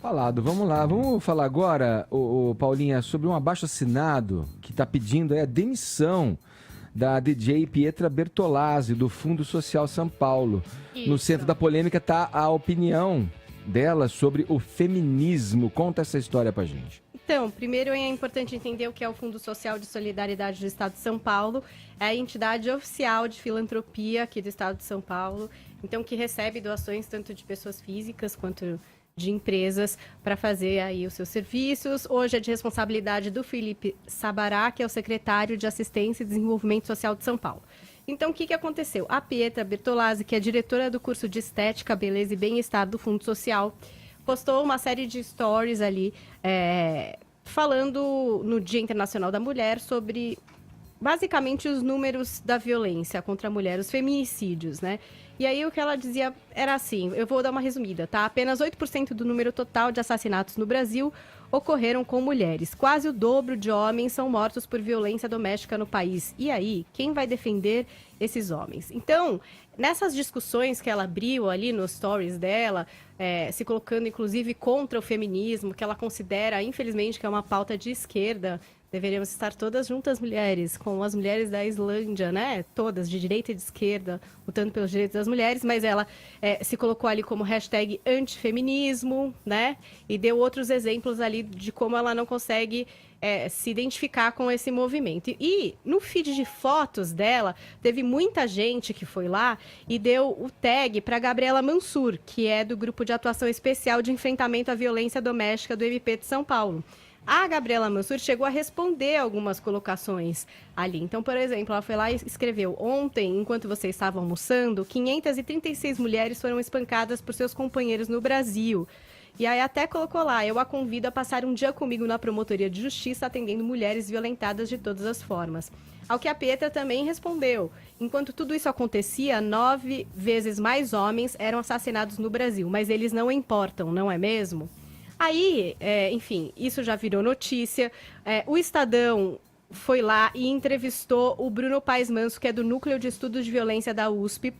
Falado, vamos lá. Vamos falar agora, Paulinha, sobre um abaixo-assinado que está pedindo a demissão da DJ Pietra Bertolazzi, do Fundo Social São Paulo. Isso. No centro da polêmica está a opinião dela sobre o feminismo. Conta essa história pra gente. Então, primeiro é importante entender o que é o Fundo Social de Solidariedade do Estado de São Paulo. É a entidade oficial de filantropia aqui do Estado de São Paulo. Então, que recebe doações tanto de pessoas físicas quanto de empresas para fazer aí os seus serviços. Hoje é de responsabilidade do Felipe Sabará, que é o secretário de Assistência e Desenvolvimento Social de São Paulo. Então, o que aconteceu? A Pietra Bertolazzi, que é diretora do curso de Estética, Beleza e Bem-Estar do Fundo Social, postou uma série de stories ali, falando no Dia Internacional da Mulher sobre, basicamente, os números da violência contra a mulher, os feminicídios, né? E aí o que ela dizia era assim, eu vou dar uma resumida, tá? Apenas 8% do número total de assassinatos no Brasil ocorreram com mulheres. Quase o dobro de homens são mortos por violência doméstica no país. E aí, quem vai defender esses homens? Então, nessas discussões que ela abriu ali nos stories dela, se colocando inclusive contra o feminismo, que ela considera, infelizmente, que é uma pauta de esquerda. Deveríamos estar todas juntas, mulheres, com as mulheres da Islândia, né? Todas, de direita e de esquerda, lutando pelos direitos das mulheres, mas ela se colocou ali como hashtag antifeminismo, né? E deu outros exemplos ali de como ela não consegue se identificar com esse movimento. E no feed de fotos dela, teve muita gente que foi lá e deu o tag para Gabriela Mansur, que é do Grupo de Atuação Especial de Enfrentamento à Violência Doméstica do MP de São Paulo. A Gabriela Mansur chegou a responder algumas colocações ali. Então, por exemplo, ela foi lá e escreveu: ontem, enquanto vocês estavam almoçando, 536 mulheres foram espancadas por seus companheiros no Brasil. E aí até colocou lá: eu a convido a passar um dia comigo na Promotoria de Justiça atendendo mulheres violentadas de todas as formas. Ao que a Pietra também respondeu: enquanto tudo isso acontecia, 9 vezes mais homens eram assassinados no Brasil, mas eles não importam, não é mesmo? Aí, enfim, isso já virou notícia. O Estadão foi lá e entrevistou o Bruno Paes Manso, que é do Núcleo de Estudos de Violência da USP,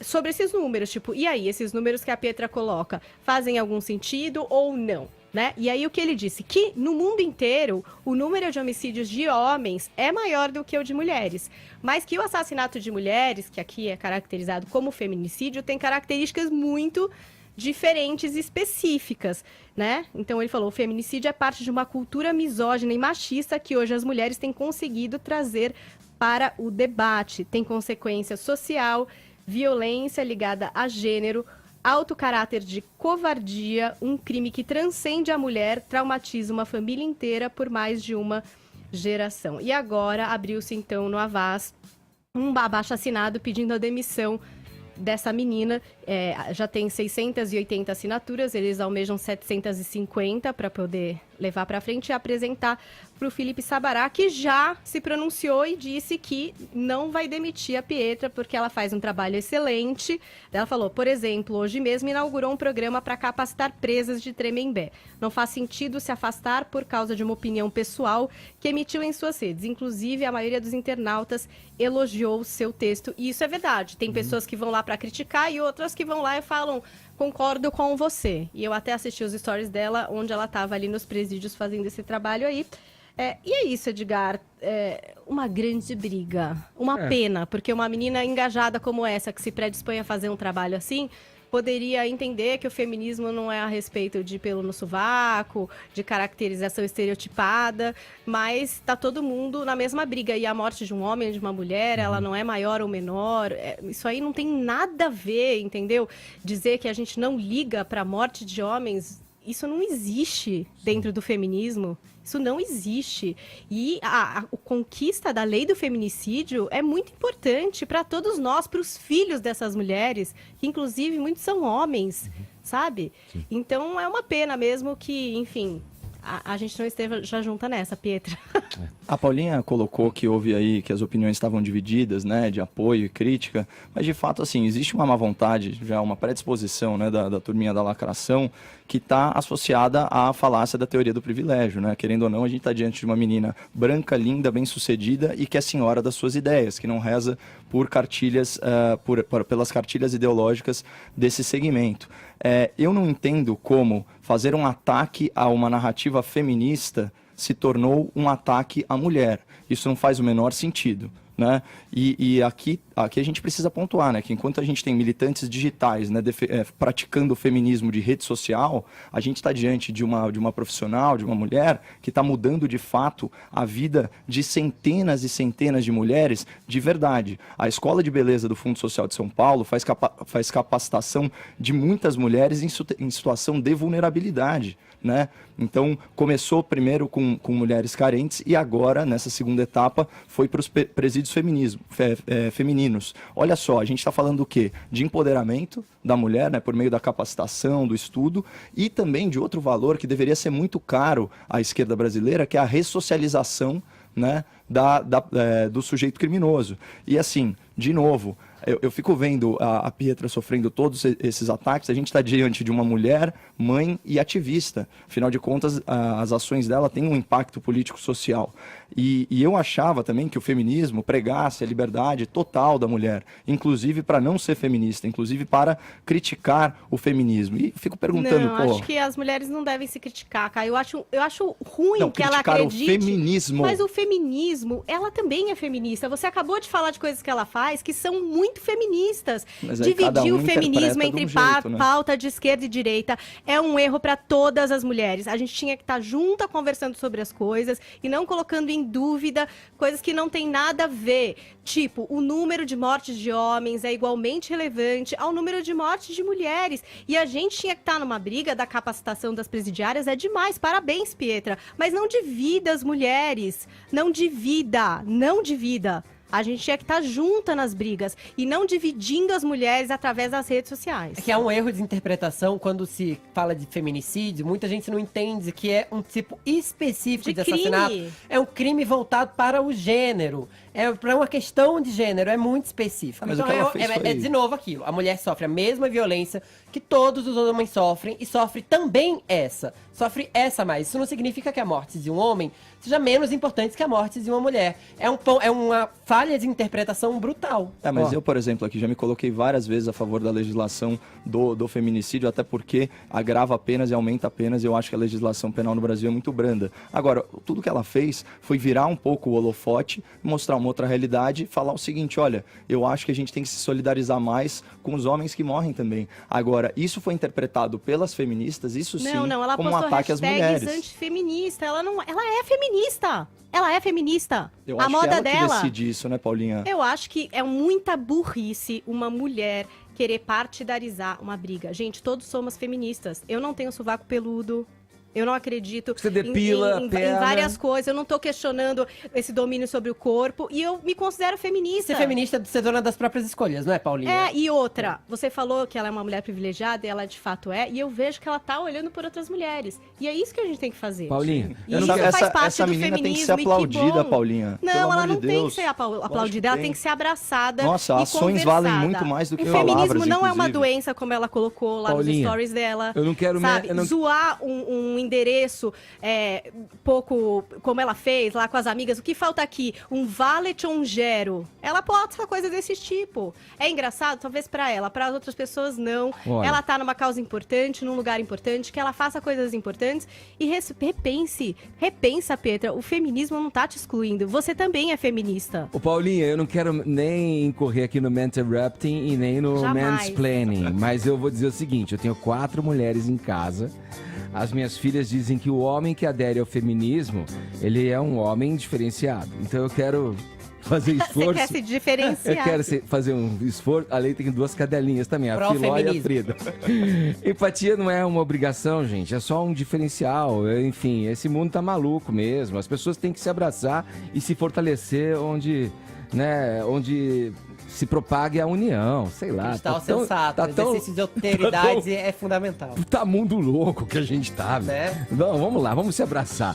sobre esses números. Tipo, e aí, esses números que a Pietra coloca, fazem algum sentido ou não? Né? E aí o que ele disse? Que no mundo inteiro, o número de homicídios de homens é maior do que o de mulheres. Mas que o assassinato de mulheres, que aqui é caracterizado como feminicídio, tem características muito diferentes e específicas, né? Então ele falou: o feminicídio é parte de uma cultura misógina e machista que hoje as mulheres têm conseguido trazer para o debate. Tem consequência social, violência ligada a gênero, alto caráter de covardia, um crime que transcende a mulher, traumatiza uma família inteira por mais de uma geração. E agora abriu-se então no Havas um abaixo-assinado pedindo a demissão dessa menina. Já tem 680 assinaturas, eles almejam 750 para poder levar para frente e apresentar para o Felipe Sabará, que já se pronunciou e disse que não vai demitir a Pietra, porque ela faz um trabalho excelente. Ela falou, por exemplo, hoje mesmo inaugurou um programa para capacitar presas de Tremembé. Não faz sentido se afastar por causa de uma opinião pessoal que emitiu em suas redes. Inclusive, a maioria dos internautas elogiou o seu texto. E isso é verdade. Tem pessoas que vão lá para criticar e outras que vão lá e falam: concordo com você. E eu até assisti os stories dela, onde ela estava ali nos presídios fazendo esse trabalho aí. E é isso, Edgar. Uma grande briga. Uma pena, porque uma menina engajada como essa, que se predispõe a fazer um trabalho assim, poderia entender que o feminismo não é a respeito de pelo no sovaco, de caracterização estereotipada, mas está todo mundo na mesma briga. E a morte de um homem ou de uma mulher, ela não é maior ou menor. Isso aí não tem nada a ver, entendeu? Dizer que a gente não liga para a morte de homens, isso não existe dentro do feminismo. Isso não existe. E a conquista da lei do feminicídio é muito importante para todos nós, para os filhos dessas mulheres, que inclusive muitos são homens, sabe? Sim. Então é uma pena mesmo que, enfim, a gente não esteja junta nessa, Pietra. A Paulinha colocou que houve aí que as opiniões estavam divididas, né, de apoio e crítica, mas de fato, assim, existe uma má vontade, já uma predisposição, né, da turminha da lacração, que está associada à falácia da teoria do privilégio, né? Querendo ou não, a gente está diante de uma menina branca, linda, bem-sucedida e que é senhora das suas ideias, que não reza por cartilhas, pelas cartilhas ideológicas desse segmento. eu não entendo como fazer um ataque a uma narrativa feminista se tornou um ataque à mulher. Isso não faz o menor sentido. Né? E aqui a gente precisa pontuar, né, que enquanto a gente tem militantes digitais, né, praticando o feminismo de rede social, a gente está diante de uma profissional, de uma mulher que está mudando de fato a vida de centenas e centenas de mulheres de verdade. A Escola de Beleza do Fundo Social de São Paulo faz capacitação de muitas mulheres em situação de vulnerabilidade. Né? Então, começou primeiro com mulheres carentes e agora, nessa segunda etapa, foi para os presídios femininos. Olha só, a gente está falando do quê? De empoderamento da mulher, né, por meio da capacitação, do estudo, e também de outro valor que deveria ser muito caro à esquerda brasileira, que é a ressocialização, né, do sujeito criminoso. E assim, de novo, eu fico vendo a Pietra sofrendo todos esses ataques. A gente está diante de uma mulher, mãe e ativista. Afinal de contas, as ações dela têm um impacto político-social. E eu achava também que o feminismo pregasse a liberdade total da mulher, inclusive para não ser feminista, inclusive para criticar o feminismo. E fico perguntando, não, acho que as mulheres não devem se criticar, cara. Eu acho ruim que ela acredite. O feminismo. Mas o feminismo, ela também é feminista. Você acabou de falar de coisas que ela faz que são muito feministas. Dividir o feminismo entre pauta de esquerda e direita é um erro para todas as mulheres. A gente tinha que estar junta conversando sobre as coisas e não colocando em dúvida coisas que não tem nada a ver. Tipo, o número de mortes de homens é igualmente relevante ao número de mortes de mulheres. E a gente tinha que estar numa briga da capacitação das presidiárias. É demais. Parabéns, Pietra. Mas não divida as mulheres. Não divida. Não divida. A gente tinha que estar junta nas brigas e não dividindo as mulheres através das redes sociais. É que há um erro de interpretação quando se fala de feminicídio. Muita gente não entende que é um tipo específico de assassinato. É um crime voltado para o gênero. É para uma questão de gênero, é muito específico. Mas então, o que ela fez foi... de novo aquilo. A mulher sofre a mesma violência que todos os homens sofrem e sofre também essa. Sofre essa mais. Isso não significa que a morte de um homem seja menos importante que a morte de uma mulher. É uma falha de interpretação brutal. Mas eu, por exemplo, aqui já me coloquei várias vezes a favor da legislação do feminicídio, até porque agrava penas e aumenta penas, e eu acho que a legislação penal no Brasil é muito branda. Agora, tudo que ela fez foi virar um pouco o holofote, mostrar uma outra realidade, falar o seguinte: olha, eu acho que a gente tem que se solidarizar mais com os homens que morrem também. Agora, isso foi interpretado pelas feministas, isso sim, ela como um ataque às mulheres. Antifeminista. Ela é feminista. Ela é feminista. Eu a acho moda que ela dela. que decide isso, né, Paulinha? Eu acho que é muita burrice uma mulher querer partidarizar uma briga. Gente, todos somos feministas. Eu não tenho sovaco peludo. Eu não acredito Você depila em perna. várias coisas. Eu não tô questionando esse domínio sobre o corpo. E eu me considero feminista. Ser feminista é ser dona das próprias escolhas, não é, Paulinha? É, e outra. Você falou que ela é uma mulher privilegiada, e ela de fato é. E eu vejo que ela tá olhando por outras mulheres. E é isso que a gente tem que fazer. Paulinha, E isso faz parte essa do menina feminismo. tem que ser aplaudida, Paulinha. Não, Pelo ela amor não de tem Deus. que ser aplaudida. Ela tem que ser abraçada. Nossa, e ações conversada. valem muito mais do que o palavras, feminismo não é uma inclusive. doença, como ela colocou lá Paulinha, nos stories dela. eu não quero... Sabe? eu não... Zoar um endereço pouco, como ela fez lá com as amigas. O que falta aqui? Um valet ou um gero? Ela posta coisa desse tipo. É engraçado? Talvez pra ela. Para as outras pessoas, não. Olha. Ela tá numa causa importante, num lugar importante, que ela faça coisas importantes e repensa, Petra. O feminismo não tá te excluindo. Você também é feminista. Ô, Paulinha, eu não quero nem incorrer aqui no interrupting e nem no Jamais. mansplaining, mas eu vou dizer o seguinte: eu tenho 4 mulheres em casa. As minhas filhas dizem que o homem que adere ao feminismo, ele é um homem diferenciado. Então eu quero fazer esforço. Você quer se diferenciar. Eu quero fazer um esforço. A Lei tem 2 cadelinhas também, a Filó e a Frida. Empatia não é uma obrigação, gente. É só um diferencial. Enfim, esse mundo tá maluco mesmo. As pessoas têm que se abraçar e se fortalecer onde se propague a união, sei lá. Está sensato. Exercício de alteridade é fundamental. Tá mundo louco que a gente tá, né? Vamos lá, vamos se abraçar.